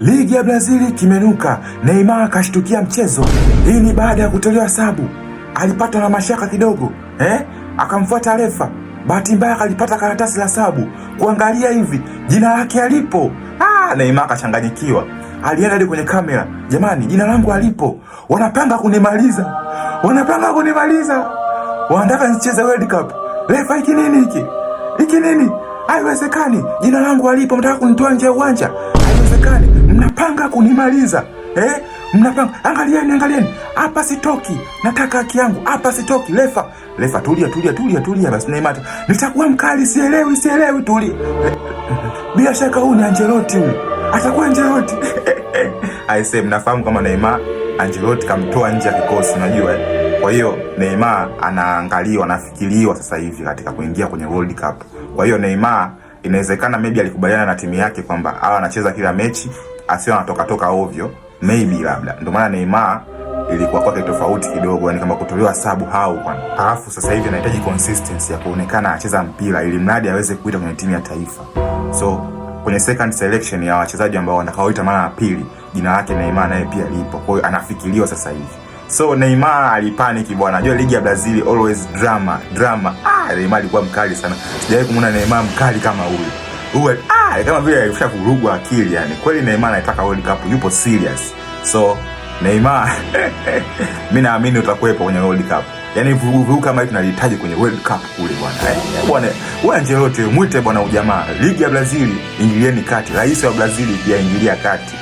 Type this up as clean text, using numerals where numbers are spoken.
Ligi ya Brazili kimenuka, Neymar akashtukia mchezo. Hii ni baada ya kutolewa sabu. Alipatwa na mashaka kidogo, akamfuata refa. Bahati mbaya alipata karatasi la sabu. Kuangalia hivi, jina lake alipo. Neymar akachanganyikiwa. Alienda hadi kwenye kamera. Jamani, jina langu alipo. Wanapanga kunimaliza. Wanataka nicheze World Cup. Refa, hiki nini hiki? Hiki nini? Haiwezekani. Jina langu alipo, mtaka kunitoa nje ya uwanja. Haiwezekani. Mnapanga kunimaliza. Mnapanga. Angalieni. Hapa sitoki. Nataka haki yangu. Hapa sitoki. Refa, tulia basi. Neymar, nitakuwa mkali, sielewi, tulia. Bila shaka huyu ni Ancelotti huyu. Atakuwa Ancelotti. Aisee, mnafahamu kama Neymar Ancelotti kamtoa nje ya kikosi, unajua. Kwa hiyo Neymar anaangaliwa, anafikiriwa sasa hivi katika kuingia kwenye World Cup. Kwa hiyo Neymar inawezekana maybe alikubaliana na timu yake kwamba hawa anacheza kila mechi, asiwe anatoka ovyo, maybe labda. Ndio maana Neymar ilikuwa kwake tofauti kidogo, yani kama kutolewa sabu kwani. Alafu sasa hivi anahitaji consistency ya kuonekana anacheza mpira ili mradi aweze kuita kwenye timu ya taifa. So kwenye second selection ya wachezaji ambao wanakaoita mara ya pili, jina lake Neymar naye pia lipo. Kwa hiyo anafikiriwa sasa hivi. So Neymar alipanic bwana. Unajua ligi ya Brazil always drama. Neymar alikuwa mkali sana. Sijawahi kumuona Neymar mkali kama huyu. Kama vile alishavurugwa akili yani. Kweli Neymar anataka World Cup, yupo serious. So Neymar mimi naamini utakuwepo kwenye World Cup. Yaani vugu kama hivi tunalihitaji kwenye World Cup kule bwana. Bwana, wewe Ancelotti muite bwana ujamaa. Ligi ya Brazil ingilieni kati. Rais wa Brazil pia ingilia kati.